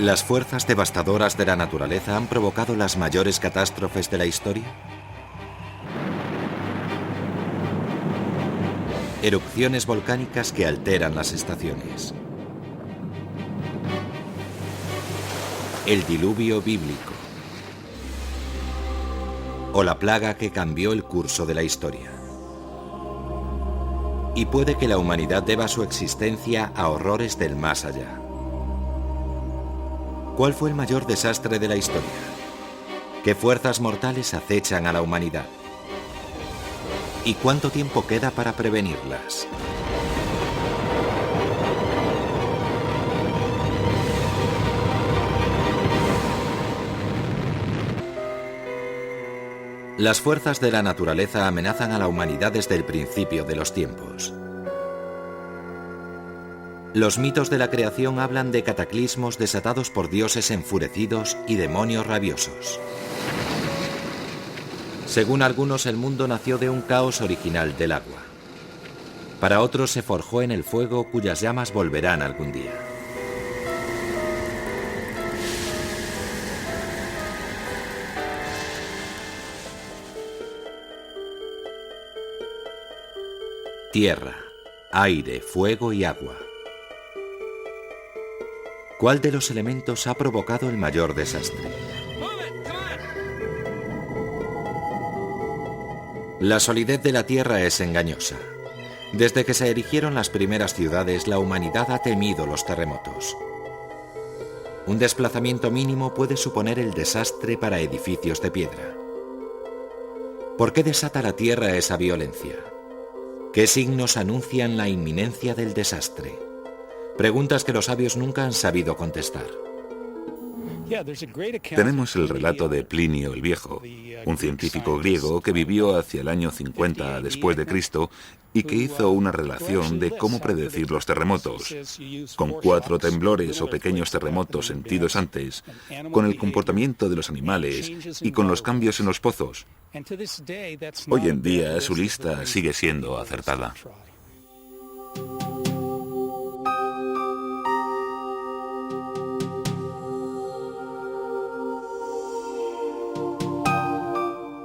¿Las fuerzas devastadoras de la naturaleza han provocado las mayores catástrofes de la historia? Erupciones volcánicas que alteran las estaciones. El diluvio bíblico. O la plaga que cambió el curso de la historia. Y puede que la humanidad deba su existencia a horrores del más allá. ¿Cuál fue el mayor desastre de la historia? ¿Qué fuerzas mortales acechan a la humanidad? ¿Y cuánto tiempo queda para prevenirlas? Las fuerzas de la naturaleza amenazan a la humanidad desde el principio de los tiempos. Los mitos de la creación hablan de cataclismos desatados por dioses enfurecidos y demonios rabiosos. Según algunos, el mundo nació de un caos original del agua. Para otros se forjó en el fuego cuyas llamas volverán algún día. Tierra, aire, fuego y agua. ¿Cuál de los elementos ha provocado el mayor desastre? La solidez de la Tierra es engañosa. Desde que se erigieron las primeras ciudades, la humanidad ha temido los terremotos. Un desplazamiento mínimo puede suponer el desastre para edificios de piedra. ¿Por qué desata la Tierra esa violencia? ¿Qué signos anuncian la inminencia del desastre? Preguntas que los sabios nunca han sabido contestar. Tenemos el relato de Plinio el Viejo, un científico griego que vivió hacia el año 50 después de Cristo y que hizo una relación de cómo predecir los terremotos, con 4 temblores o pequeños terremotos sentidos antes, con el comportamiento de los animales y con los cambios en los pozos. Hoy en día su lista sigue siendo acertada.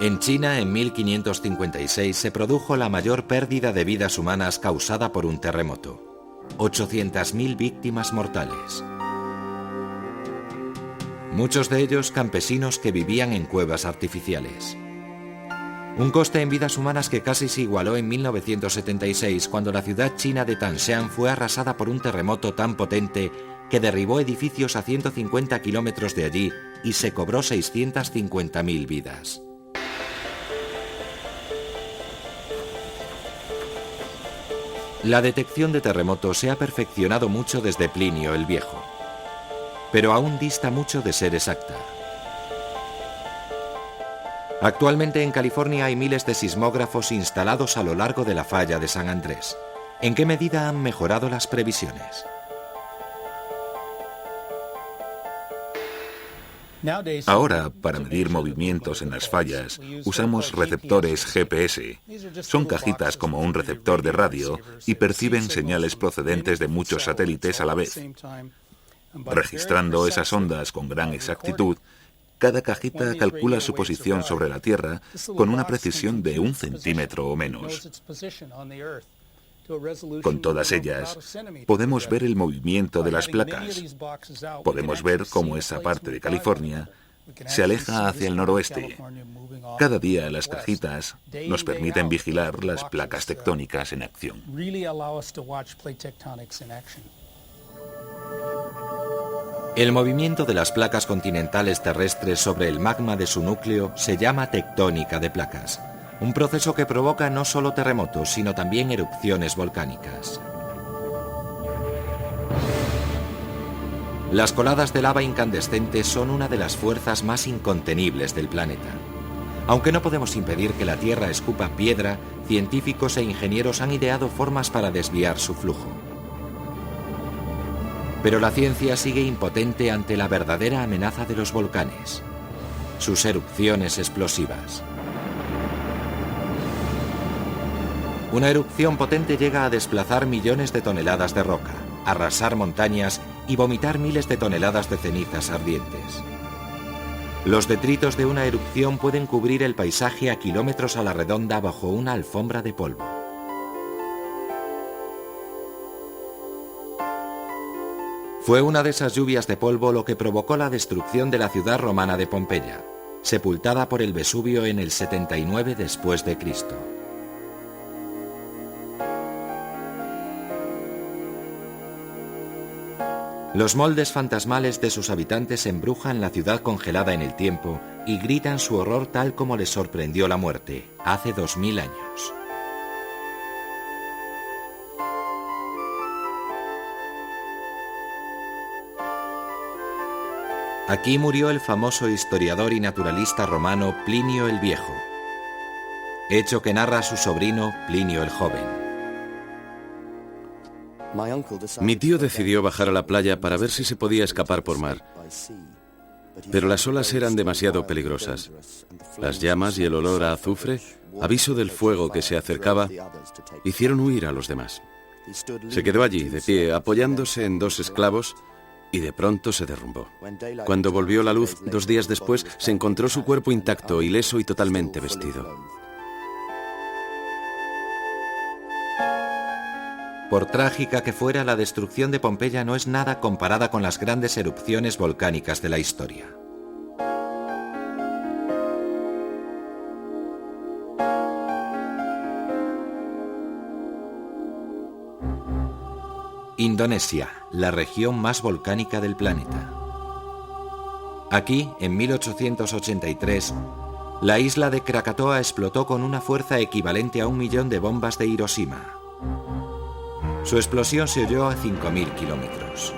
En China, en 1556, se produjo la mayor pérdida de vidas humanas causada por un terremoto. 800.000 víctimas mortales. Muchos de ellos campesinos que vivían en cuevas artificiales. Un coste en vidas humanas que casi se igualó en 1976, cuando la ciudad china de Tanshan fue arrasada por un terremoto tan potente que derribó edificios a 150 kilómetros de allí y se cobró 650.000 vidas. La detección de terremotos se ha perfeccionado mucho desde Plinio el Viejo, pero aún dista mucho de ser exacta. Actualmente en California hay miles de sismógrafos instalados a lo largo de la falla de San Andrés. ¿En qué medida han mejorado las previsiones? Ahora, para medir movimientos en las fallas, usamos receptores GPS. Son cajitas como un receptor de radio y perciben señales procedentes de muchos satélites a la vez. Registrando esas ondas con gran exactitud, cada cajita calcula su posición sobre la Tierra con una precisión de 1 centímetro o menos. Con todas ellas, podemos ver el movimiento de las placas. Podemos ver cómo esa parte de California se aleja hacia el noroeste. Cada día las cajitas nos permiten vigilar las placas tectónicas en acción. El movimiento de las placas continentales terrestres sobre el magma de su núcleo se llama tectónica de placas. Un proceso que provoca no solo terremotos, sino también erupciones volcánicas. Las coladas de lava incandescente son una de las fuerzas más incontenibles del planeta. Aunque no podemos impedir que la Tierra escupa piedra, científicos e ingenieros han ideado formas para desviar su flujo. Pero la ciencia sigue impotente ante la verdadera amenaza de los volcanes, sus erupciones explosivas. Una erupción potente llega a desplazar millones de toneladas de roca, arrasar montañas y vomitar miles de toneladas de cenizas ardientes. Los detritos de una erupción pueden cubrir el paisaje a kilómetros a la redonda bajo una alfombra de polvo. Fue una de esas lluvias de polvo lo que provocó la destrucción de la ciudad romana de Pompeya, sepultada por el Vesubio en el 79 después de Cristo. Los moldes fantasmales de sus habitantes embrujan la ciudad congelada en el tiempo y gritan su horror tal como les sorprendió la muerte, hace 2000 años. Aquí murió el famoso historiador y naturalista romano Plinio el Viejo, hecho que narra su sobrino Plinio el Joven. Mi tío decidió bajar a la playa para ver si se podía escapar por mar, pero las olas eran demasiado peligrosas. Las llamas y el olor a azufre, aviso del fuego que se acercaba, hicieron huir a los demás. Se quedó allí, de pie, apoyándose en 2 esclavos, y de pronto se derrumbó. Cuando volvió la luz 2 días después, se encontró su cuerpo intacto, ileso y totalmente vestido. Por trágica que fuera, la destrucción de Pompeya no es nada comparada con las grandes erupciones volcánicas de la historia. Indonesia, la región más volcánica del planeta. Aquí, en 1883, la isla de Krakatoa explotó con una fuerza equivalente a 1 millón de bombas de Hiroshima. Su explosión se oyó a 5.000 kilómetros.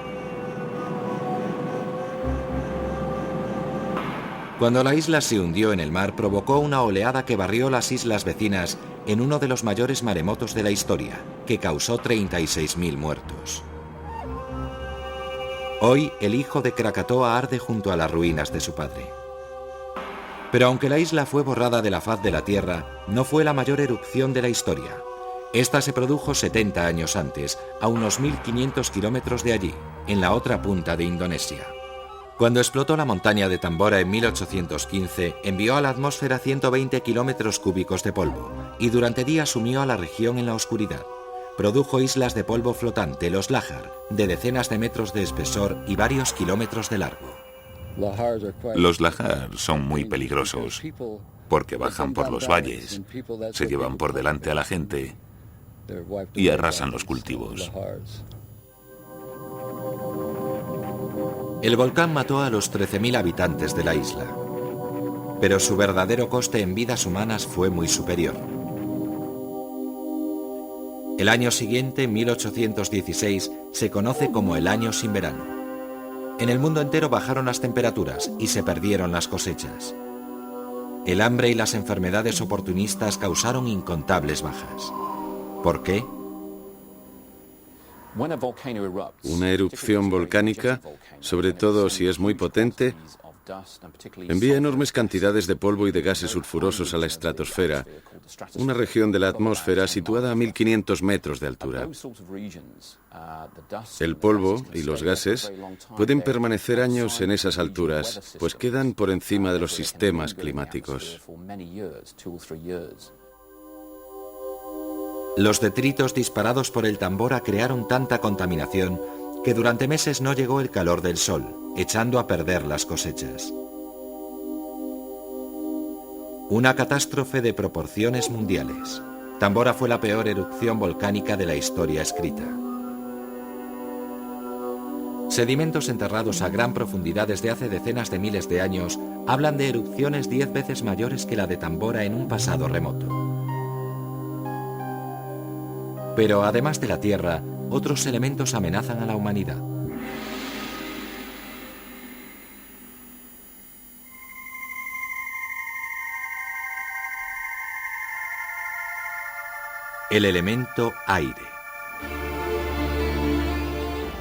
Cuando la isla se hundió en el mar, provocó una oleada que barrió las islas vecinas en uno de los mayores maremotos de la historia, que causó 36.000 muertos. Hoy, el hijo de Krakatoa arde junto a las ruinas de su padre. Pero aunque la isla fue borrada de la faz de la Tierra, no fue la mayor erupción de la historia. Esta se produjo 70 años antes, a unos 1.500 kilómetros de allí, en la otra punta de Indonesia. Cuando explotó la montaña de Tambora en 1815, envió a la atmósfera 120 kilómetros cúbicos de polvo, y durante días sumió a la región en la oscuridad. Produjo islas de polvo flotante, los lahar, de decenas de metros de espesor y varios kilómetros de largo. Los lahar son muy peligrosos, porque bajan por los valles, se llevan por delante a la gente y arrasan los cultivos. El volcán mató a los 13.000 habitantes de la isla, pero su verdadero coste en vidas humanas fue muy superior. El año siguiente, 1816, se conoce como el año sin verano. En el mundo entero bajaron las temperaturas y se perdieron las cosechas. El hambre y las enfermedades oportunistas causaron incontables bajas. ¿Por qué? Una erupción volcánica, sobre todo si es muy potente, envía enormes cantidades de polvo y de gases sulfurosos a la estratosfera, una región de la atmósfera situada a 1.500 metros de altura. El polvo y los gases pueden permanecer años en esas alturas, pues quedan por encima de los sistemas climáticos. Los detritos disparados por el Tambora crearon tanta contaminación que durante meses no llegó el calor del sol, echando a perder las cosechas. Una catástrofe de proporciones mundiales. Tambora fue la peor erupción volcánica de la historia escrita. Sedimentos enterrados a gran profundidad desde hace decenas de miles de años hablan de erupciones 10 veces mayores que la de Tambora en un pasado remoto. Pero además de la Tierra, otros elementos amenazan a la humanidad. El elemento aire.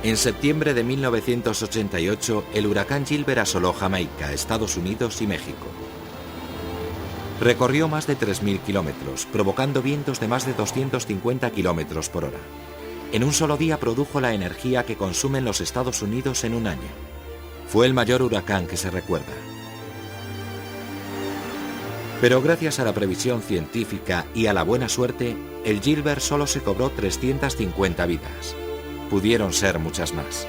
En septiembre de 1988, el huracán Gilbert asoló Jamaica, Estados Unidos y México. Recorrió más de 3.000 kilómetros, provocando vientos de más de 250 kilómetros por hora. En un solo día produjo la energía que consumen los Estados Unidos en un año. Fue el mayor huracán que se recuerda. Pero gracias a la previsión científica y a la buena suerte, el Gilbert solo se cobró 350 vidas. Pudieron ser muchas más.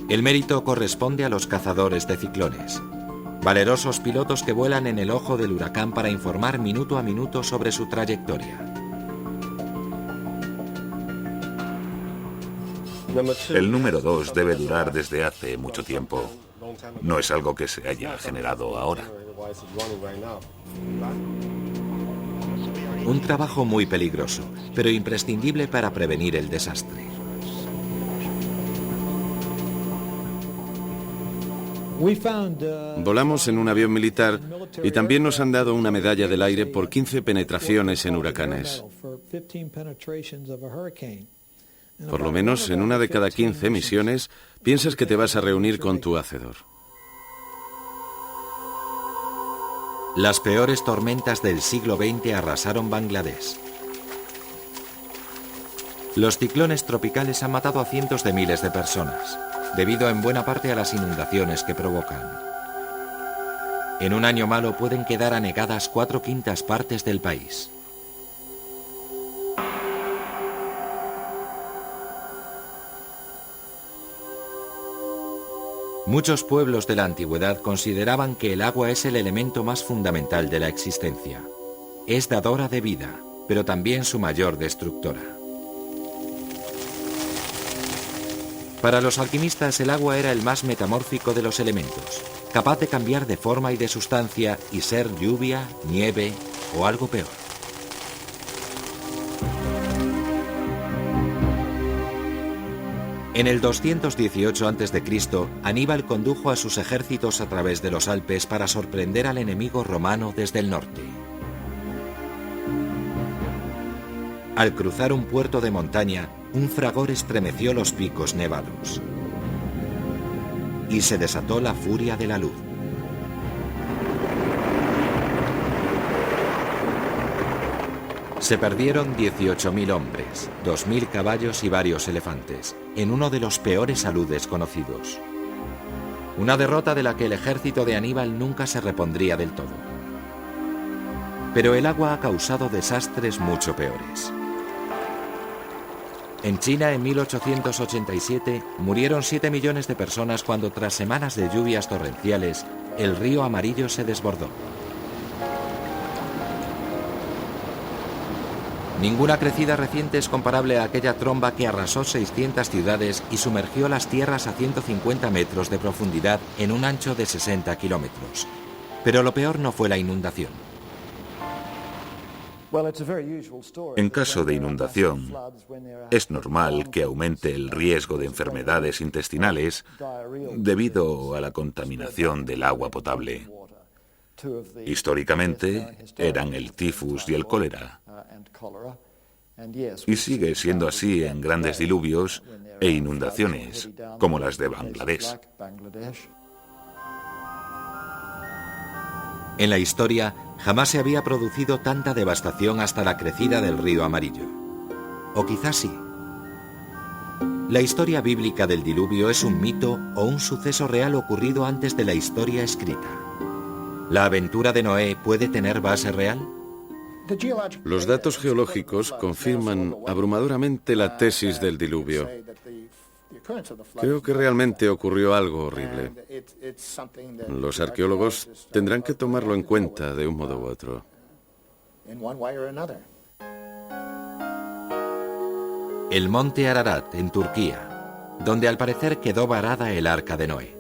El mérito corresponde a los cazadores de ciclones, valerosos pilotos que vuelan en el ojo del huracán para informar minuto a minuto sobre su trayectoria. El número 2 debe durar desde hace mucho tiempo. No es algo que se haya generado ahora. Un trabajo muy peligroso, pero imprescindible para prevenir el desastre. Volamos en un avión militar y también nos han dado una medalla del aire por 15 penetraciones en huracanes. Por lo menos en una de cada 15 misiones piensas que te vas a reunir con tu hacedor. Las peores tormentas del siglo XX arrasaron Bangladesh. Los ciclones tropicales han matado a cientos de miles de personas, debido en buena parte a las inundaciones que provocan. En un año malo pueden quedar anegadas 4/5 partes del país. Muchos pueblos de la antigüedad consideraban que el agua es el elemento más fundamental de la existencia. Es dadora de vida, pero también su mayor destructora. Para los alquimistas el agua era el más metamórfico de los elementos, capaz de cambiar de forma y de sustancia y ser lluvia, nieve o algo peor. En el 218 a.C., Aníbal condujo a sus ejércitos a través de los Alpes para sorprender al enemigo romano desde el norte. Al cruzar un puerto de montaña, un fragor estremeció los picos nevados. Y se desató la furia de la luz. Se perdieron 18.000 hombres, 2.000 caballos y varios elefantes, en uno de los peores aludes conocidos. Una derrota de la que el ejército de Aníbal nunca se repondría del todo. Pero el agua ha causado desastres mucho peores. En China, en 1887, murieron 7 millones de personas cuando, tras semanas de lluvias torrenciales, el río Amarillo se desbordó. Ninguna crecida reciente es comparable a aquella tromba que arrasó 600 ciudades y sumergió las tierras a 150 metros de profundidad en un ancho de 60 kilómetros. Pero lo peor no fue la inundación. En caso de inundación, es normal que aumente el riesgo de enfermedades intestinales debido a la contaminación del agua potable. Históricamente eran el tifus y el cólera. Y sigue siendo así en grandes diluvios e inundaciones, como las de Bangladesh. En la historia, jamás se había producido tanta devastación hasta la crecida del río Amarillo. O quizás sí. La historia bíblica del diluvio es un mito o un suceso real ocurrido antes de la historia escrita. ¿La aventura de Noé puede tener base real? Los datos geológicos confirman abrumadoramente la tesis del diluvio. Creo que realmente ocurrió algo horrible. Los arqueólogos tendrán que tomarlo en cuenta de un modo u otro. El monte Ararat, en Turquía, donde al parecer quedó varada el arca de Noé.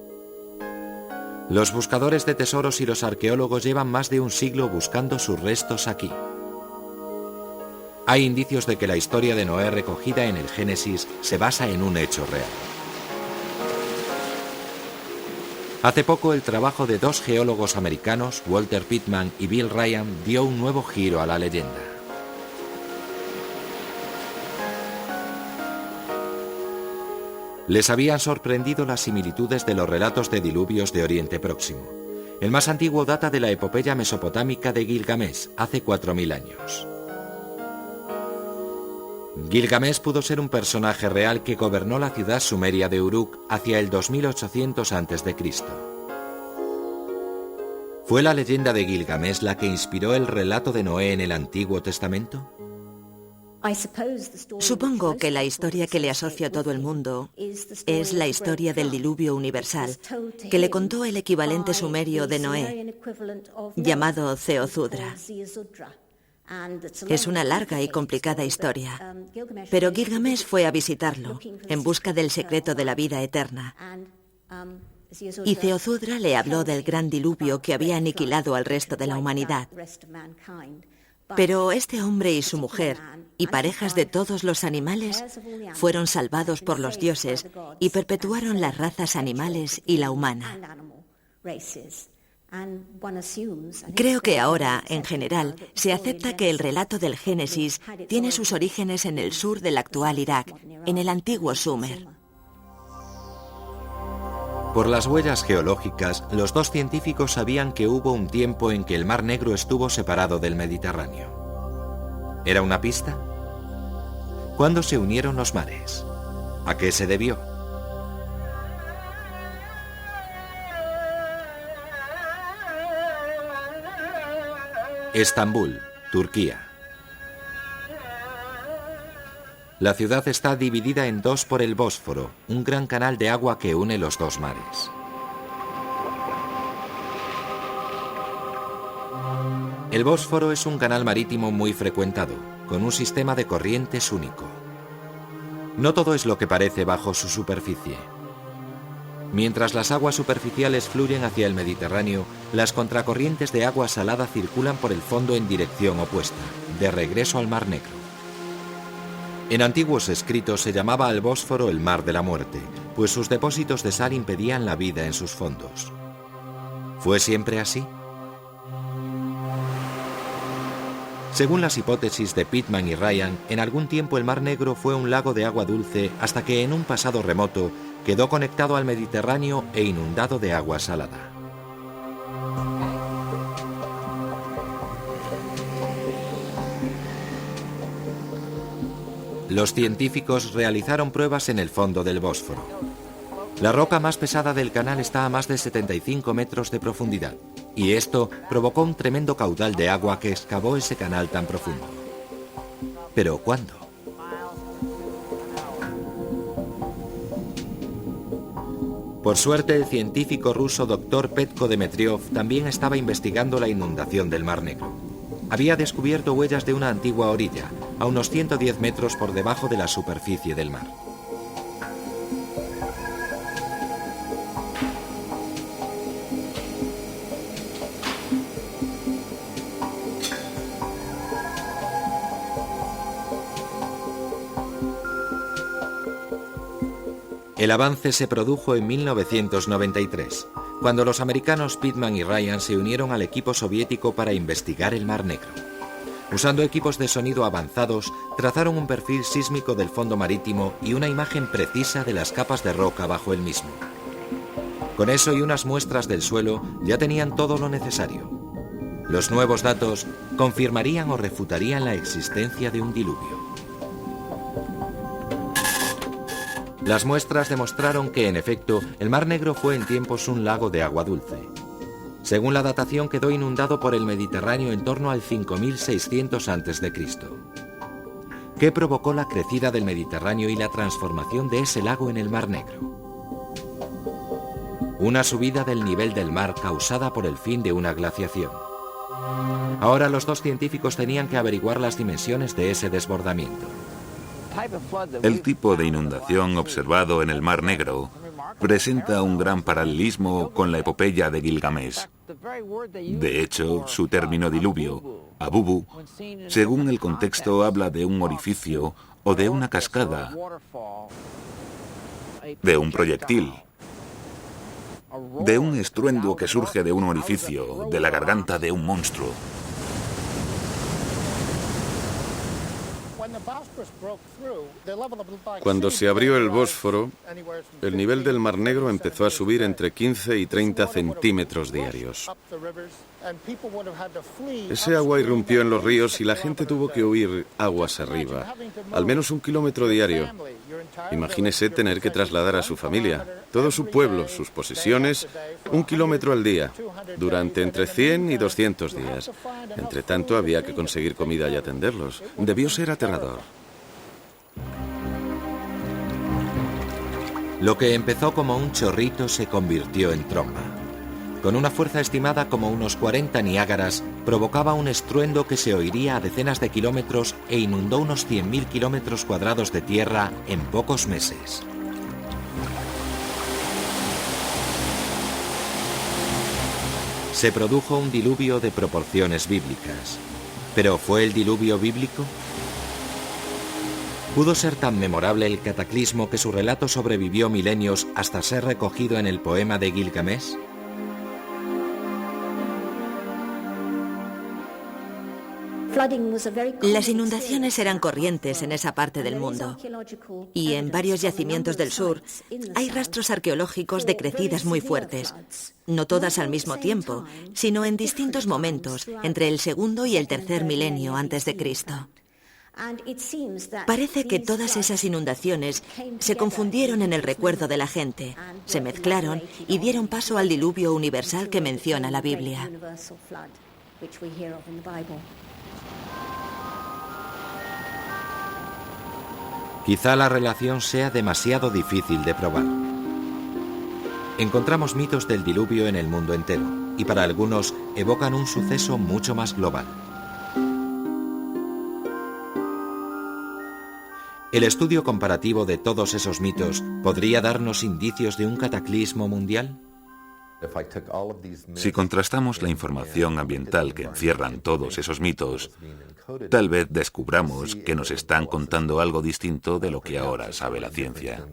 Los buscadores de tesoros y los arqueólogos llevan más de un siglo buscando sus restos aquí. Hay indicios de que la historia de Noé recogida en el Génesis se basa en un hecho real. Hace poco el trabajo de 2 geólogos americanos, Walter Pittman y Bill Ryan, dio un nuevo giro a la leyenda. Les habían sorprendido las similitudes de los relatos de diluvios de Oriente Próximo. El más antiguo data de la epopeya mesopotámica de Gilgamesh, hace 4000 años. Gilgamesh pudo ser un personaje real que gobernó la ciudad sumeria de Uruk hacia el 2800 a.C. ¿Fue la leyenda de Gilgamesh la que inspiró el relato de Noé en el Antiguo Testamento? Supongo que la historia que le asocia a todo el mundo es la historia del diluvio universal, que le contó el equivalente sumerio de Noé, llamado Zeozudra. Es una larga y complicada historia, pero Gilgamesh fue a visitarlo en busca del secreto de la vida eterna. Y Zeozudra le habló del gran diluvio que había aniquilado al resto de la humanidad. Pero este hombre y su mujer, y parejas de todos los animales, fueron salvados por los dioses y perpetuaron las razas animales y la humana. Creo que ahora, en general, se acepta que el relato del Génesis tiene sus orígenes en el sur del actual Irak, en el antiguo Sumer. Por las huellas geológicas, los dos científicos sabían que hubo un tiempo en que el Mar Negro estuvo separado del Mediterráneo. ¿Era una pista? ¿Cuándo se unieron los mares? ¿A qué se debió? Estambul, Turquía. La ciudad está dividida en dos por el Bósforo, un gran canal de agua que une los dos mares. El Bósforo es un canal marítimo muy frecuentado, con un sistema de corrientes único. No todo es lo que parece bajo su superficie. Mientras las aguas superficiales fluyen hacia el Mediterráneo, las contracorrientes de agua salada circulan por el fondo en dirección opuesta, de regreso al Mar Negro. En antiguos escritos se llamaba al Bósforo el Mar de la Muerte, pues sus depósitos de sal impedían la vida en sus fondos. ¿Fue siempre así? Según las hipótesis de Pittman y Ryan, en algún tiempo el Mar Negro fue un lago de agua dulce hasta que en un pasado remoto quedó conectado al Mediterráneo e inundado de agua salada. Los científicos realizaron pruebas en el fondo del Bósforo. La roca más pesada del canal está a más de 75 metros de profundidad, y esto provocó un tremendo caudal de agua que excavó ese canal tan profundo. ¿Pero cuándo? Por suerte, el científico ruso Dr. Petko Demetriov también estaba investigando la inundación del Mar Negro. Había descubierto huellas de una antigua orilla, a unos 110 metros por debajo de la superficie del mar. El avance se produjo en 1993, cuando los americanos Pittman y Ryan se unieron al equipo soviético para investigar el Mar Negro. Usando equipos de sonido avanzados, trazaron un perfil sísmico del fondo marítimo y una imagen precisa de las capas de roca bajo el mismo. Con eso y unas muestras del suelo ya tenían todo lo necesario. Los nuevos datos confirmarían o refutarían la existencia de un diluvio. Las muestras demostraron que, en efecto, el Mar Negro fue en tiempos un lago de agua dulce. Según la datación, quedó inundado por el Mediterráneo en torno al 5600 a.C. ¿Qué provocó la crecida del Mediterráneo y la transformación de ese lago en el Mar Negro? Una subida del nivel del mar causada por el fin de una glaciación. Ahora los dos científicos tenían que averiguar las dimensiones de ese desbordamiento. El tipo de inundación observado en el Mar Negro presenta un gran paralelismo con la epopeya de Gilgamesh. De hecho, su término diluvio, abubu, según el contexto habla de un orificio o de una cascada, de un proyectil, de un estruendo que surge de un orificio, de la garganta de un monstruo. Cuando se abrió el Bósforo, el nivel del Mar Negro empezó a subir entre 15 y 30 centímetros diarios. Ese agua irrumpió en los ríos y la gente tuvo que huir aguas arriba, al menos 1 kilómetro diario. Imagínese tener que trasladar a su familia, todo su pueblo, sus posesiones, 1 kilómetro al día, durante entre 100 y 200 días. Entre tanto, había que conseguir comida y atenderlos. Debió ser aterrador. Lo que empezó como un chorrito se convirtió en tromba. Con una fuerza estimada como unos 40 Niágaras, provocaba un estruendo que se oiría a decenas de kilómetros e inundó unos 100.000 kilómetros cuadrados de tierra en pocos meses. Se produjo un diluvio de proporciones bíblicas. ¿Pero fue el diluvio bíblico? ¿Pudo ser tan memorable el cataclismo que su relato sobrevivió milenios hasta ser recogido en el poema de Gilgamesh? Las inundaciones eran corrientes en esa parte del mundo y en varios yacimientos del sur hay rastros arqueológicos de crecidas muy fuertes, no todas al mismo tiempo, sino en distintos momentos entre el segundo y el tercer milenio antes de Cristo. Parece que todas esas inundaciones se confundieron en el recuerdo de la gente, se mezclaron y dieron paso al diluvio universal que menciona la Biblia. Quizá la relación sea demasiado difícil de probar. Encontramos mitos del diluvio en el mundo entero, y para algunos evocan un suceso mucho más global. ¿El estudio comparativo de todos esos mitos podría darnos indicios de un cataclismo mundial? Si contrastamos la información ambiental que encierran todos esos mitos, tal vez descubramos que nos están contando algo distinto de lo que ahora sabe la ciencia.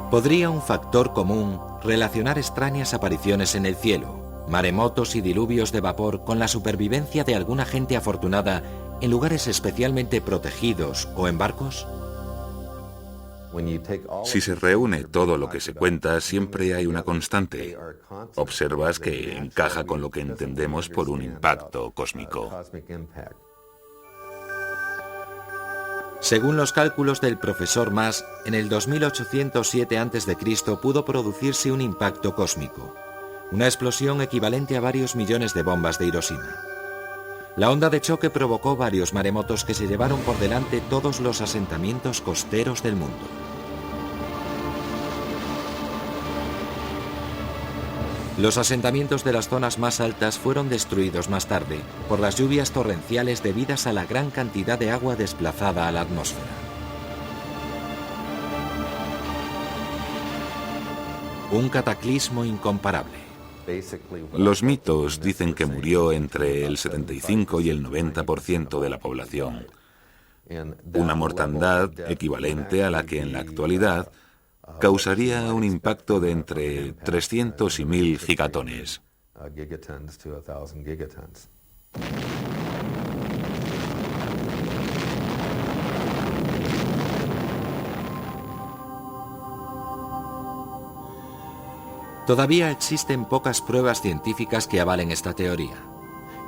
¿Podría un factor común relacionar extrañas apariciones en el cielo, maremotos y diluvios de vapor con la supervivencia de alguna gente afortunada en lugares especialmente protegidos o en barcos? Si se reúne todo lo que se cuenta, siempre hay una constante. Observas que encaja con lo que entendemos por un impacto cósmico. Según los cálculos del profesor Mas, en el 2807 a.C. pudo producirse un impacto cósmico, una explosión equivalente a varios millones de bombas de Hiroshima. La onda de choque provocó varios maremotos que se llevaron por delante todos los asentamientos costeros del mundo. Los asentamientos de las zonas más altas fueron destruidos más tarde por las lluvias torrenciales debidas a la gran cantidad de agua desplazada a la atmósfera. Un cataclismo incomparable. Los mitos dicen que murió entre el 75 y el 90% de la población. Una mortandad equivalente a la que en la actualidad causaría un impacto de entre 300 y 1000 gigatones. Todavía existen pocas pruebas científicas que avalen esta teoría,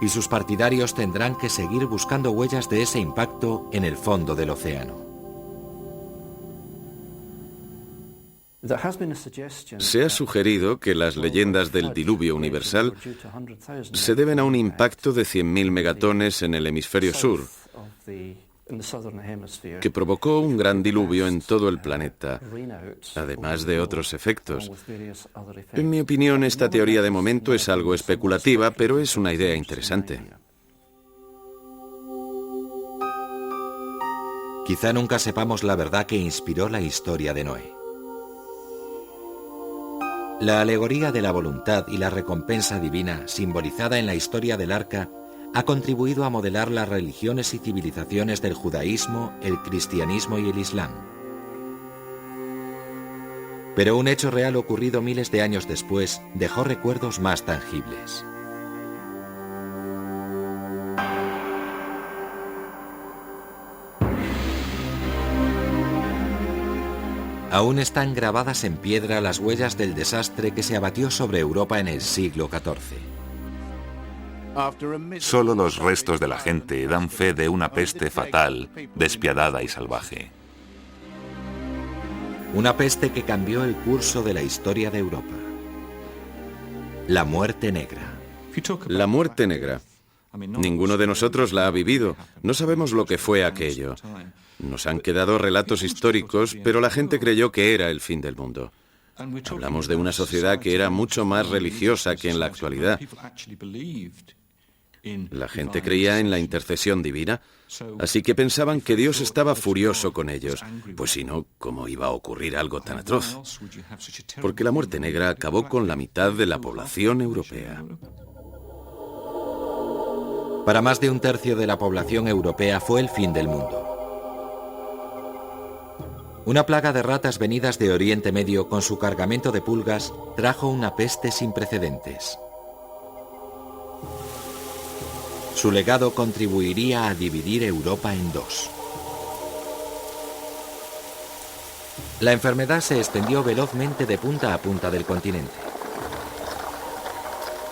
y sus partidarios tendrán que seguir buscando huellas de ese impacto en el fondo del océano. Se ha sugerido que las leyendas del diluvio universal se deben a un impacto de 100.000 megatones en el hemisferio sur, que provocó un gran diluvio en todo el planeta, además de otros efectos. En mi opinión, esta teoría de momento es algo especulativa, pero es una idea interesante. Quizá nunca sepamos la verdad que inspiró la historia de Noé. La alegoría de la voluntad y la recompensa divina, simbolizada en la historia del arca, ha contribuido a modelar las religiones y civilizaciones del judaísmo, el cristianismo y el islam. Pero un hecho real ocurrido miles de años después dejó recuerdos más tangibles. Aún están grabadas en piedra las huellas del desastre que se abatió sobre Europa en el siglo XIV. Solo los restos de la gente dan fe de una peste fatal, despiadada y salvaje. Una peste que cambió el curso de la historia de Europa. La muerte negra. La muerte negra. Ninguno de nosotros la ha vivido. No sabemos lo que fue aquello. Nos han quedado relatos históricos, pero la gente creyó que era el fin del mundo. Hablamos de una sociedad que era mucho más religiosa que en la actualidad. La gente creía en la intercesión divina, así que pensaban que Dios estaba furioso con ellos. Pues si no, ¿cómo iba a ocurrir algo tan atroz? Porque la muerte negra acabó con la mitad de la población europea. Para más de un tercio de la población europea fue el fin del mundo. Una plaga de ratas venidas de Oriente Medio con su cargamento de pulgas trajo una peste sin precedentes. Su legado contribuiría a dividir Europa en dos. La enfermedad se extendió velozmente de punta a punta del continente.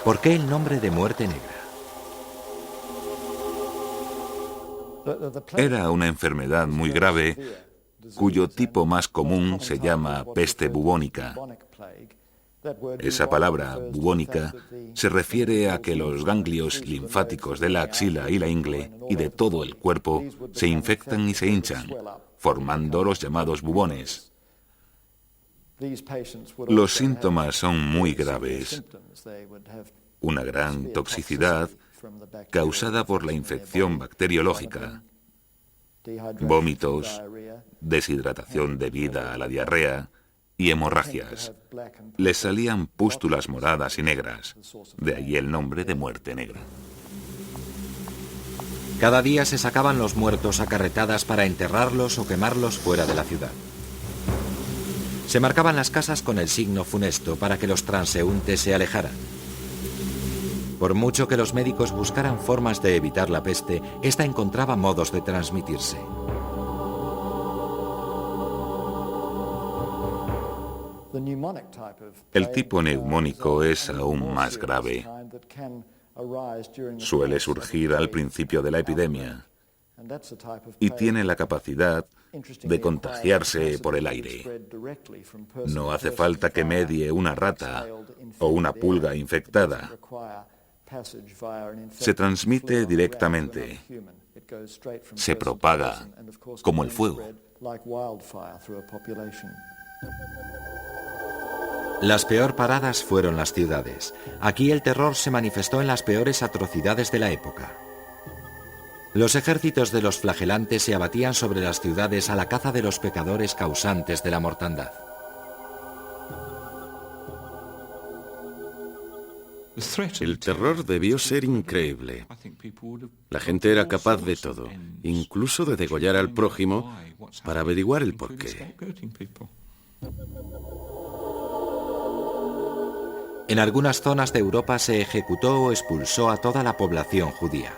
¿Por qué el nombre de muerte negra? Era una enfermedad muy grave, cuyo tipo más común se llama peste bubónica. Esa palabra, bubónica, se refiere a que los ganglios linfáticos de la axila y la ingle y de todo el cuerpo se infectan y se hinchan, formando los llamados bubones. Los síntomas son muy graves. Una gran toxicidad causada por la infección bacteriológica, vómitos, deshidratación debida a la diarrea y hemorragias. Les salían pústulas moradas y negras, de ahí el nombre de muerte negra. Cada día se sacaban los muertos a carretadas para enterrarlos o quemarlos fuera de la ciudad. Se marcaban las casas con el signo funesto para que los transeúntes se alejaran. Por mucho que los médicos buscaran formas de evitar la peste, esta encontraba modos de transmitirse. El tipo neumónico es aún más grave. Suele surgir al principio de la epidemia y tiene la capacidad de contagiarse por el aire. No hace falta que medie una rata o una pulga infectada. Se transmite directamente. Se propaga como el fuego. Las peor paradas fueron las ciudades. Aquí el terror se manifestó en las peores atrocidades de la época. Los ejércitos de los flagelantes se abatían sobre las ciudades a la caza de los pecadores causantes de la mortandad. El terror debió ser increíble. La gente era capaz de todo, incluso de degollar al prójimo para averiguar el porqué. En algunas zonas de Europa se ejecutó o expulsó a toda la población judía.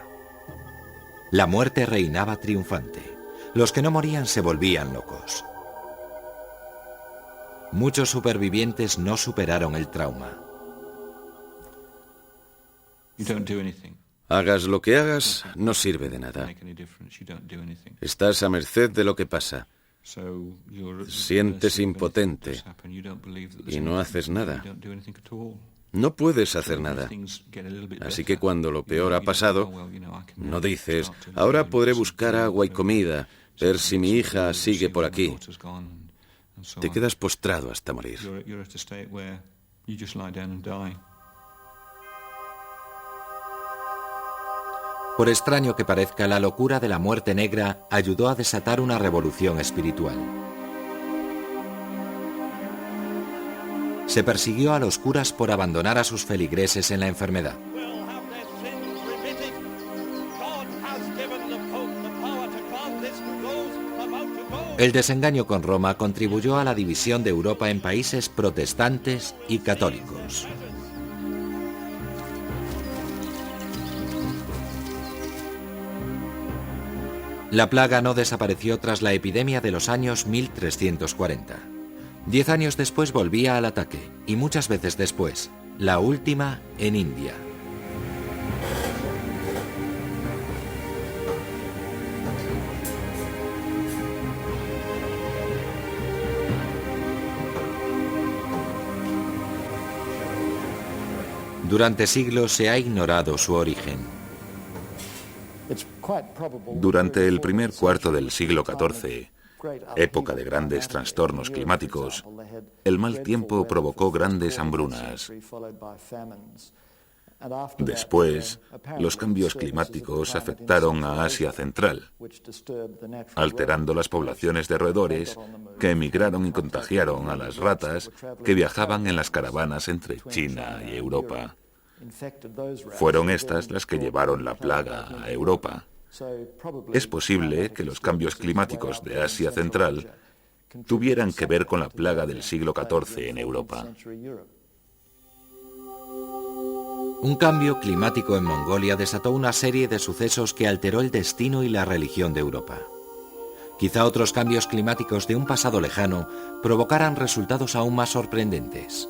La muerte reinaba triunfante. Los que no morían se volvían locos. Muchos supervivientes no superaron el trauma. Hagas lo que hagas, no sirve de nada. Estás a merced de lo que pasa. Sientes impotente y no haces nada. No puedes hacer nada. Así que cuando lo peor ha pasado, no dices, ahora podré buscar agua y comida, ver si mi hija sigue por aquí. Te quedas postrado hasta morir. Por extraño que parezca, la locura de la muerte negra ayudó a desatar una revolución espiritual. Se persiguió a los curas por abandonar a sus feligreses en la enfermedad. El desengaño con Roma contribuyó a la división de Europa en países protestantes y católicos. La plaga no desapareció tras la epidemia de los años 1340. 10 años después volvía al ataque, y muchas veces después, la última en India. Durante siglos se ha ignorado su origen. Durante el primer cuarto del siglo XIV, época de grandes trastornos climáticos, el mal tiempo provocó grandes hambrunas. Después, los cambios climáticos afectaron a Asia Central, alterando las poblaciones de roedores que emigraron y contagiaron a las ratas que viajaban en las caravanas entre China y Europa. Fueron estas las que llevaron la plaga a Europa. Es posible que los cambios climáticos de Asia Central tuvieran que ver con la plaga del siglo XIV en Europa. Un cambio climático en Mongolia desató una serie de sucesos que alteró el destino y la religión de Europa. Quizá otros cambios climáticos de un pasado lejano provocaran resultados aún más sorprendentes.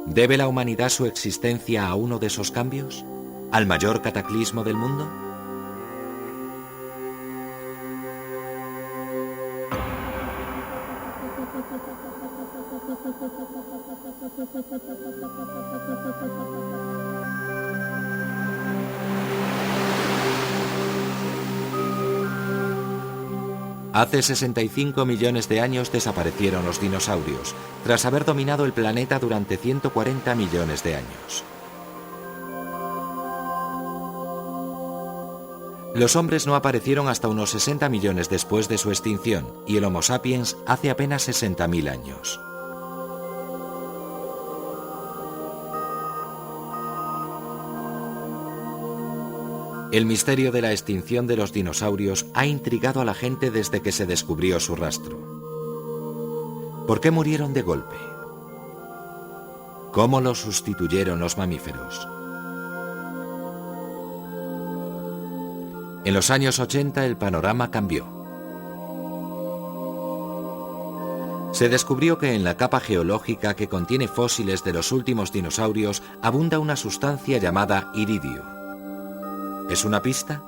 ¿Debe la humanidad su existencia a uno de esos cambios? ¿Al mayor cataclismo del mundo? Hace 65 millones de años desaparecieron los dinosaurios, tras haber dominado el planeta durante 140 millones de años. Los hombres no aparecieron hasta unos 60 millones después de su extinción, y el Homo sapiens hace apenas 60.000 años. El misterio de la extinción de los dinosaurios ha intrigado a la gente desde que se descubrió su rastro. ¿Por qué murieron de golpe? ¿Cómo los sustituyeron los mamíferos? En los años 80 el panorama cambió. Se descubrió que en la capa geológica que contiene fósiles de los últimos dinosaurios abunda una sustancia llamada iridio. ¿Es una pista?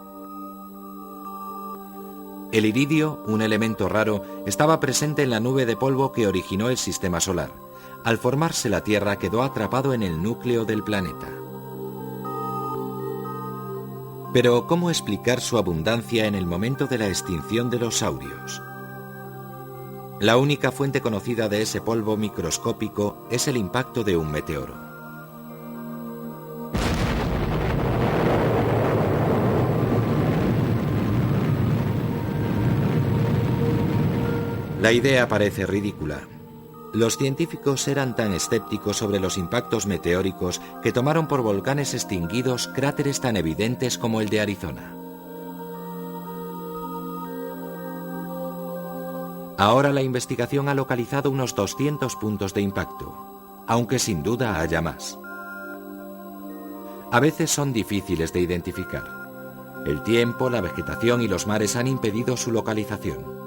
El iridio, un elemento raro, estaba presente en la nube de polvo que originó el sistema solar. Al formarse la Tierra quedó atrapado en el núcleo del planeta. Pero, ¿cómo explicar su abundancia en el momento de la extinción de los saurios? La única fuente conocida de ese polvo microscópico es el impacto de un meteoro. La idea parece ridícula. Los científicos eran tan escépticos sobre los impactos meteóricos que tomaron por volcanes extinguidos cráteres tan evidentes como el de Arizona. Ahora la investigación ha localizado unos 200 puntos de impacto, aunque sin duda haya más. A veces son difíciles de identificar. El tiempo, la vegetación y los mares han impedido su localización.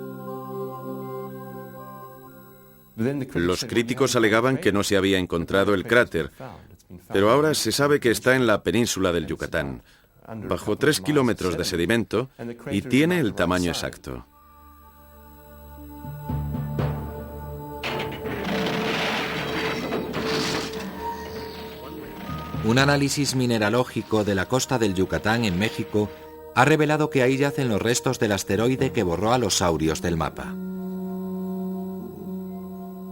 Los críticos alegaban que no se había encontrado el cráter, pero ahora se sabe que está en la península del Yucatán, bajo 3 kilómetros de sedimento, y tiene el tamaño exacto. Un análisis mineralógico de la costa del Yucatán en México ha revelado que ahí yacen los restos del asteroide que borró a los saurios del mapa.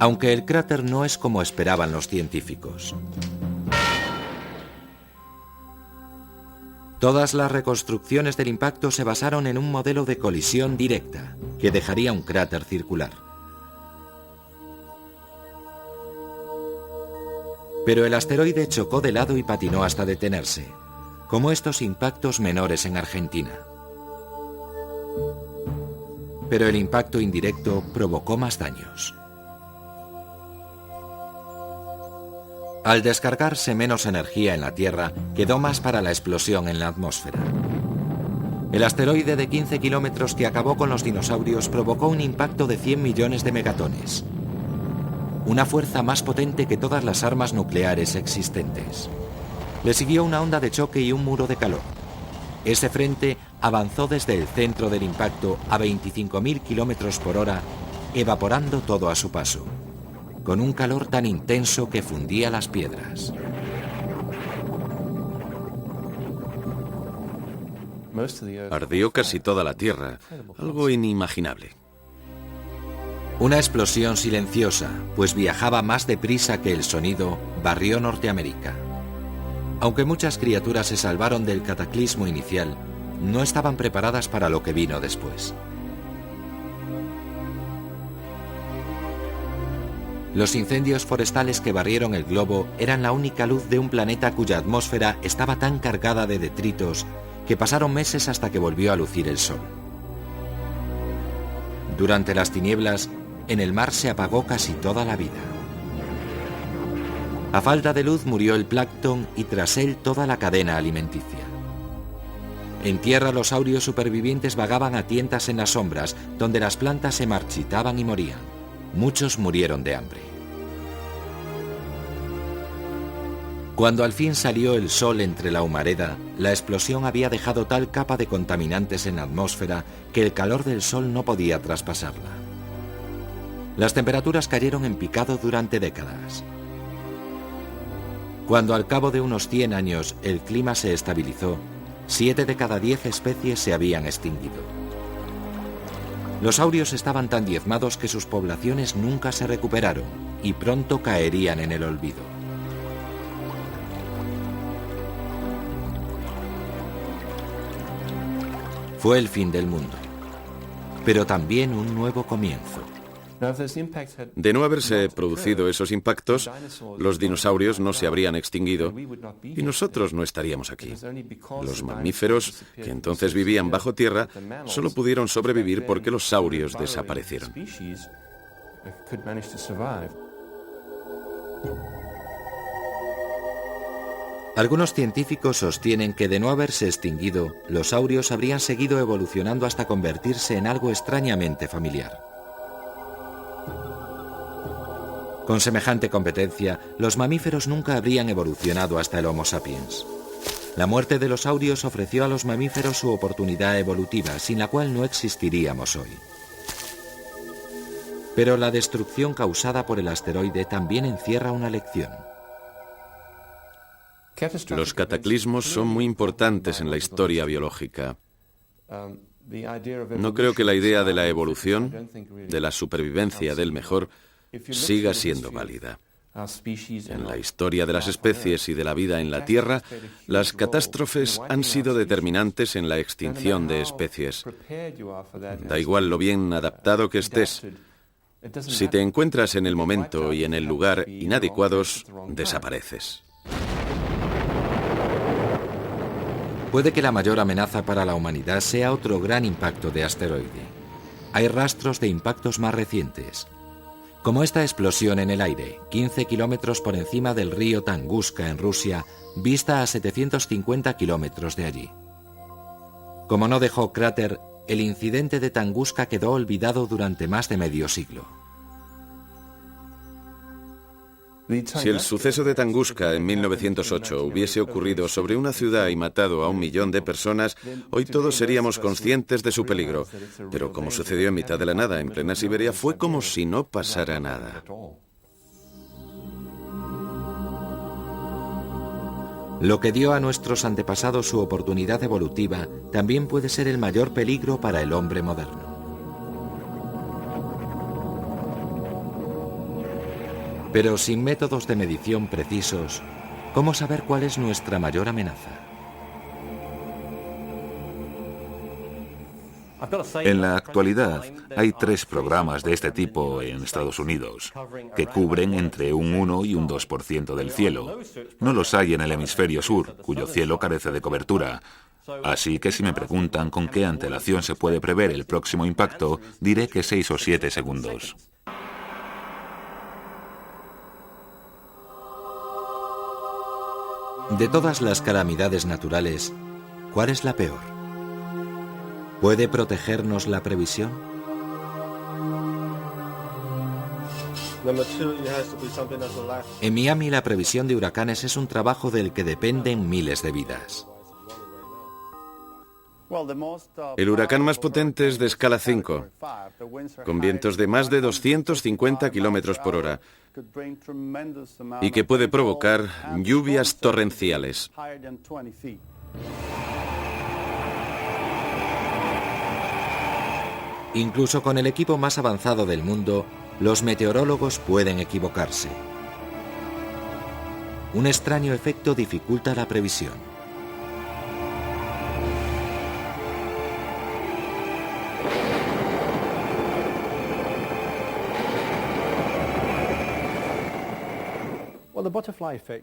Aunque el cráter no es como esperaban los científicos. Todas las reconstrucciones del impacto se basaron en un modelo de colisión directa, que dejaría un cráter circular. Pero el asteroide chocó de lado y patinó hasta detenerse, como estos impactos menores en Argentina. Pero el impacto indirecto provocó más daños. Al descargarse menos energía en la Tierra, quedó más para la explosión en la atmósfera. El asteroide de 15 kilómetros que acabó con los dinosaurios provocó un impacto de 100 millones de megatones. una fuerza más potente que todas las armas nucleares existentes. Le siguió una onda de choque y un muro de calor. Ese frente avanzó desde el centro del impacto a 25.000 kilómetros por hora, evaporando todo a su paso, con un calor tan intenso que fundía las piedras. Ardió casi toda la Tierra, algo inimaginable. Una explosión silenciosa, pues viajaba más deprisa que el sonido, barrió Norteamérica. Aunque muchas criaturas se salvaron del cataclismo inicial, no estaban preparadas para lo que vino después. Los incendios forestales que barrieron el globo eran la única luz de un planeta cuya atmósfera estaba tan cargada de detritos que pasaron meses hasta que volvió a lucir el sol. Durante las tinieblas, en el mar se apagó casi toda la vida. A falta de luz murió el plancton y tras él toda la cadena alimenticia. En tierra los saurios supervivientes vagaban a tientas en las sombras, donde las plantas se marchitaban y morían. Muchos murieron de hambre. Cuando al fin salió el sol entre la humareda, la explosión había dejado tal capa de contaminantes en la atmósfera que el calor del sol no podía traspasarla. Las temperaturas cayeron en picado durante décadas. Cuando al cabo de unos 100 años el clima se estabilizó, 7 de cada 10 especies se habían extinguido. Los saurios estaban tan diezmados que sus poblaciones nunca se recuperaron y pronto caerían en el olvido. Fue el fin del mundo, pero también un nuevo comienzo. De no haberse producido esos impactos, los dinosaurios no se habrían extinguido y nosotros no estaríamos aquí. Los mamíferos, que entonces vivían bajo tierra, solo pudieron sobrevivir porque los saurios desaparecieron. Algunos científicos sostienen que de no haberse extinguido, los saurios habrían seguido evolucionando hasta convertirse en algo extrañamente familiar. Con semejante competencia, los mamíferos nunca habrían evolucionado hasta el Homo sapiens. La muerte de los saurios ofreció a los mamíferos su oportunidad evolutiva, sin la cual no existiríamos hoy. Pero la destrucción causada por el asteroide también encierra una lección. Los cataclismos son muy importantes en la historia biológica. No creo que la idea de la evolución, de la supervivencia del mejor, siga siendo válida. En la historia de las especies y de la vida en la Tierra, las catástrofes han sido determinantes en la extinción de especies. Da igual lo bien adaptado que estés. Si te encuentras en el momento y en el lugar inadecuados, desapareces. Puede que la mayor amenaza para la humanidad sea otro gran impacto de asteroide. Hay rastros de impactos más recientes, como esta explosión en el aire, 15 kilómetros por encima del río Tunguska en Rusia, vista a 750 kilómetros de allí. Como no dejó cráter, el incidente de Tunguska quedó olvidado durante más de medio siglo. Si el suceso de Tunguska en 1908 hubiese ocurrido sobre una ciudad y matado a 1 millón de personas, hoy todos seríamos conscientes de su peligro. Pero como sucedió en mitad de la nada, en plena Siberia, fue como si no pasara nada. Lo que dio a nuestros antepasados su oportunidad evolutiva también puede ser el mayor peligro para el hombre moderno. Pero sin métodos de medición precisos, ¿cómo saber cuál es nuestra mayor amenaza? En la actualidad hay 3 programas de este tipo en Estados Unidos, que cubren entre un 1 y un 2% del cielo. No los hay en el hemisferio sur, cuyo cielo carece de cobertura. Así que si me preguntan con qué antelación se puede prever el próximo impacto, diré que 6 o 7 segundos. De todas las calamidades naturales, ¿cuál es la peor? ¿Puede protegernos la previsión? En Miami la previsión de huracanes es un trabajo del que dependen miles de vidas. El huracán más potente es de escala 5, con vientos de más de 250 kilómetros por hora y que puede provocar lluvias torrenciales. Incluso con el equipo más avanzado del mundo, los meteorólogos pueden equivocarse. Un extraño efecto dificulta la previsión.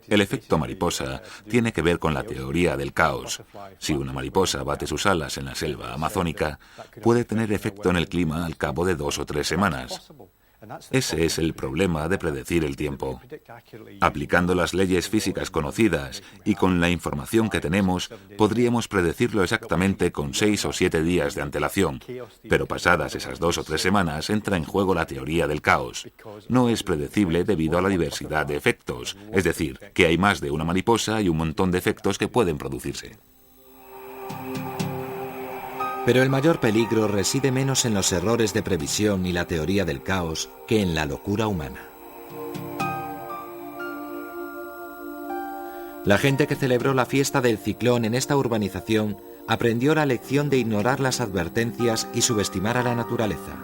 El efecto mariposa tiene que ver con la teoría del caos. Si una mariposa bate sus alas en la selva amazónica, puede tener efecto en el clima al cabo de 2 o 3 semanas. Ese es el problema de predecir el tiempo. Aplicando las leyes físicas conocidas y con la información que tenemos, podríamos predecirlo exactamente con 6 o 7 días de antelación. Pero pasadas esas 2 o 3 semanas entra en juego la teoría del caos. No es predecible debido a la diversidad de efectos, es decir, que hay más de una mariposa y un montón de efectos que pueden producirse. Pero el mayor peligro reside menos en los errores de previsión y la teoría del caos que en la locura humana. La gente que celebró la fiesta del ciclón en esta urbanización aprendió la lección de ignorar las advertencias y subestimar a la naturaleza.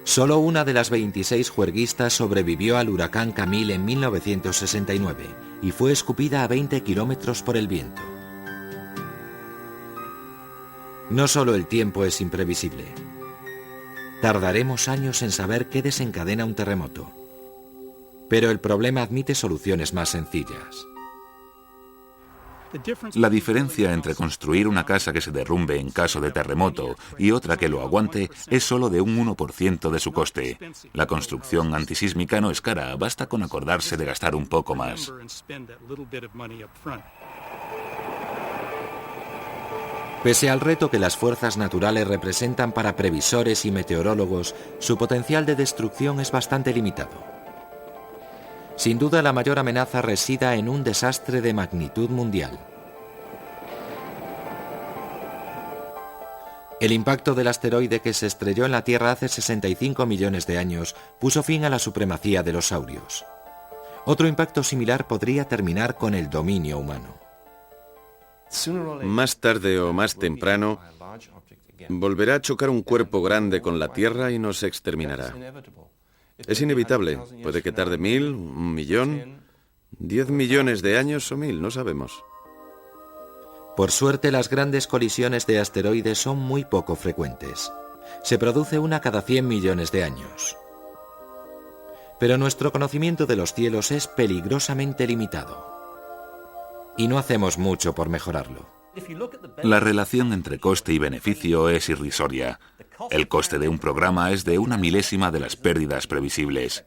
Solo una de las 26 juerguistas sobrevivió al huracán Camille en 1969 y fue escupida a 20 kilómetros por el viento. No solo el tiempo es imprevisible. Tardaremos años en saber qué desencadena un terremoto. Pero el problema admite soluciones más sencillas. La diferencia entre construir una casa que se derrumbe en caso de terremoto y otra que lo aguante es solo de un 1% de su coste. La construcción antisísmica no es cara, basta con acordarse de gastar un poco más. Pese al reto que las fuerzas naturales representan para previsores y meteorólogos, su potencial de destrucción es bastante limitado. Sin duda, la mayor amenaza resida en un desastre de magnitud mundial. El impacto del asteroide que se estrelló en la Tierra hace 65 millones de años puso fin a la supremacía de los saurios. Otro impacto similar podría terminar con el dominio humano. Más tarde o más temprano, volverá a chocar un cuerpo grande con la Tierra y nos exterminará. Es inevitable. Puede que tarde 1000, 1 millón, 10 millones de años o 1000, no sabemos. Por suerte, las grandes colisiones de asteroides son muy poco frecuentes. Se produce una cada 100 millones de años. Pero nuestro conocimiento de los cielos es peligrosamente limitado. Y no hacemos mucho por mejorarlo. La relación entre coste y beneficio es irrisoria. El coste de un programa es de 1/1000ª de las pérdidas previsibles.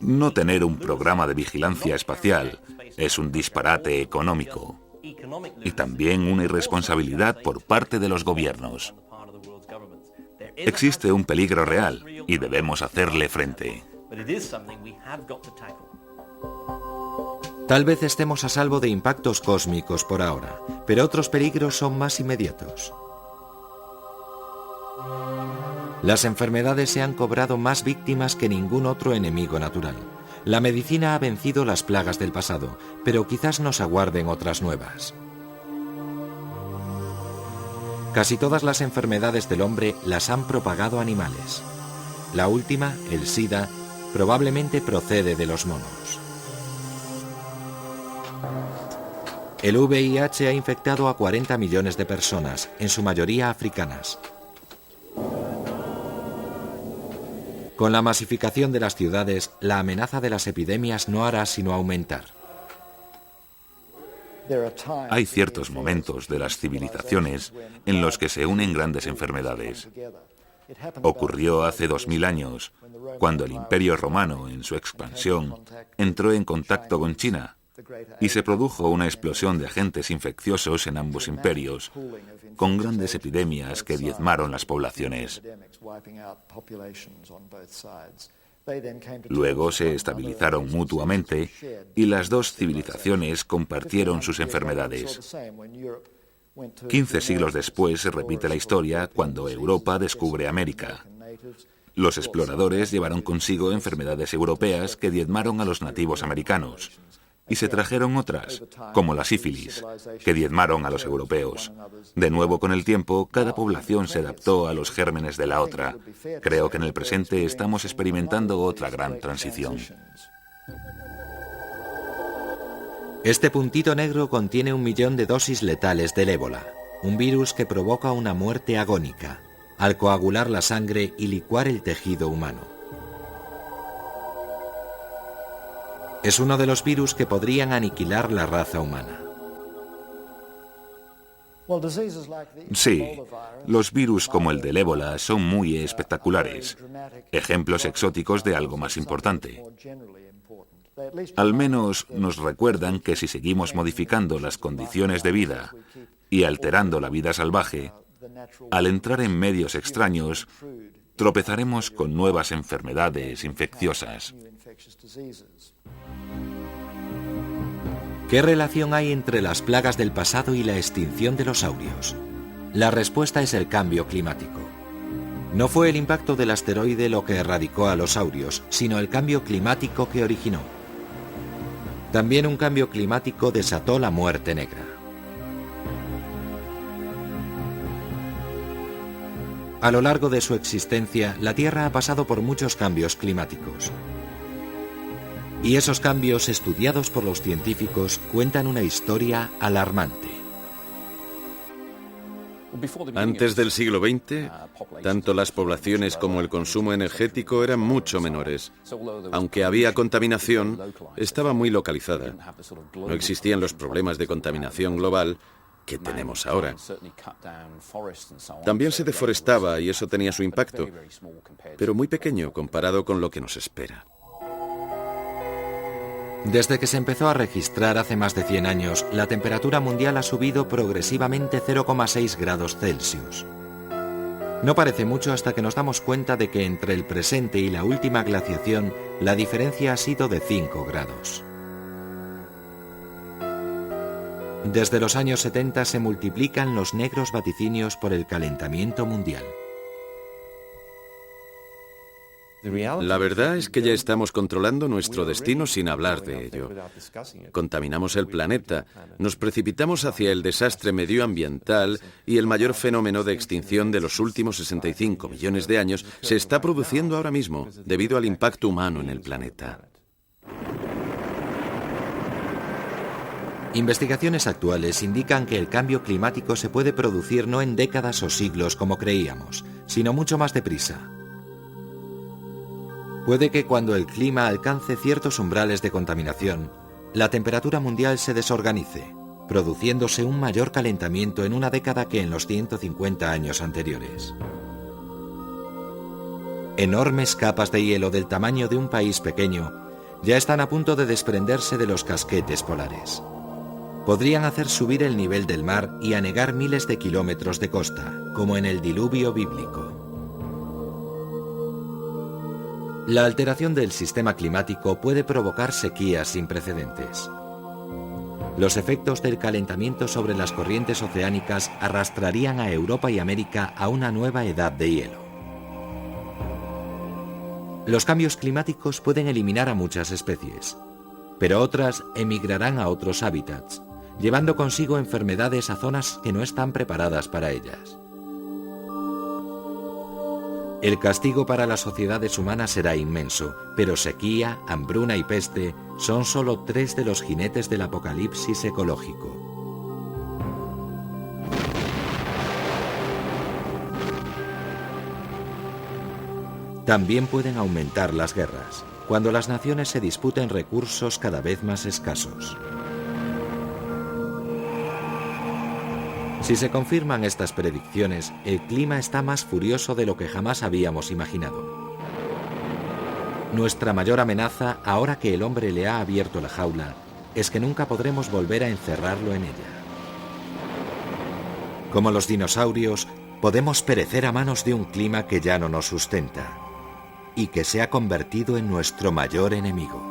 No tener un programa de vigilancia espacial es un disparate económico y también una irresponsabilidad por parte de los gobiernos. Existe un peligro real y debemos hacerle frente. Tal vez estemos a salvo de impactos cósmicos por ahora, pero otros peligros son más inmediatos. Las enfermedades se han cobrado más víctimas que ningún otro enemigo natural. La medicina ha vencido las plagas del pasado, pero quizás nos aguarden otras nuevas. Casi todas las enfermedades del hombre las han propagado animales. La última, el SIDA, probablemente procede de los monos. El VIH ha infectado a 40 millones de personas, en su mayoría africanas. Con la masificación de las ciudades, la amenaza de las epidemias no hará sino aumentar. Hay ciertos momentos de las civilizaciones en los que se unen grandes enfermedades. Ocurrió hace 2000 años, cuando el Imperio Romano, en su expansión, entró en contacto con China y se produjo una explosión de agentes infecciosos en ambos imperios, con grandes epidemias que diezmaron las poblaciones. Luego se estabilizaron mutuamente y las dos civilizaciones compartieron sus enfermedades. 15 siglos después se repite la historia cuando Europa descubre América. Los exploradores llevaron consigo enfermedades europeas que diezmaron a los nativos americanos, y se trajeron otras, como la sífilis, que diezmaron a los europeos. De nuevo, con el tiempo, cada población se adaptó a los gérmenes de la otra. Creo que en el presente estamos experimentando otra gran transición. Este puntito negro contiene 1 millón de dosis letales del ébola, un virus que provoca una muerte agónica, al coagular la sangre y licuar el tejido humano. Es uno de los virus que podrían aniquilar la raza humana. Sí, los virus como el del ébola son muy espectaculares, ejemplos exóticos de algo más importante. Al menos nos recuerdan que si seguimos modificando las condiciones de vida y alterando la vida salvaje, al entrar en medios extraños, tropezaremos con nuevas enfermedades infecciosas. ¿Qué relación hay entre las plagas del pasado y la extinción de los saurios? La respuesta es el cambio climático. No fue el impacto del asteroide lo que erradicó a los saurios, sino el cambio climático que originó. También un cambio climático desató la muerte negra. A lo largo de su existencia, la Tierra ha pasado por muchos cambios climáticos. Y esos cambios, estudiados por los científicos, cuentan una historia alarmante. Antes del siglo XX, tanto las poblaciones como el consumo energético eran mucho menores. Aunque había contaminación, estaba muy localizada. No existían los problemas de contaminación global que tenemos ahora. También se deforestaba y eso tenía su impacto, pero muy pequeño comparado con lo que nos espera. Desde que se empezó a registrar hace más de 100 años, la temperatura mundial ha subido progresivamente 0,6 grados Celsius. No parece mucho hasta que nos damos cuenta de que entre el presente y la última glaciación, la diferencia ha sido de 5 grados. Desde los años 70 se multiplican los negros vaticinios por el calentamiento mundial. La verdad es que ya estamos controlando nuestro destino sin hablar de ello. Contaminamos el planeta, nos precipitamos hacia el desastre medioambiental y el mayor fenómeno de extinción de los últimos 65 millones de años se está produciendo ahora mismo debido al impacto humano en el planeta. Investigaciones actuales indican que el cambio climático se puede producir no en décadas o siglos como creíamos, sino mucho más deprisa. Puede que cuando el clima alcance ciertos umbrales de contaminación, la temperatura mundial se desorganice, produciéndose un mayor calentamiento en una década que en los 150 años anteriores. Enormes capas de hielo del tamaño de un país pequeño ya están a punto de desprenderse de los casquetes polares. Podrían hacer subir el nivel del mar y anegar miles de kilómetros de costa, como en el diluvio bíblico. La alteración del sistema climático puede provocar sequías sin precedentes. Los efectos del calentamiento sobre las corrientes oceánicas arrastrarían a Europa y América a una nueva edad de hielo. Los cambios climáticos pueden eliminar a muchas especies, pero otras emigrarán a otros hábitats, llevando consigo enfermedades a zonas que no están preparadas para ellas. El castigo para las sociedades humanas será inmenso, pero sequía, hambruna y peste son solo 3 de los jinetes del apocalipsis ecológico. También pueden aumentar las guerras, cuando las naciones se disputen recursos cada vez más escasos. Si se confirman estas predicciones, el clima está más furioso de lo que jamás habíamos imaginado. Nuestra mayor amenaza, ahora que el hombre le ha abierto la jaula, es que nunca podremos volver a encerrarlo en ella. Como los dinosaurios, podemos perecer a manos de un clima que ya no nos sustenta y que se ha convertido en nuestro mayor enemigo.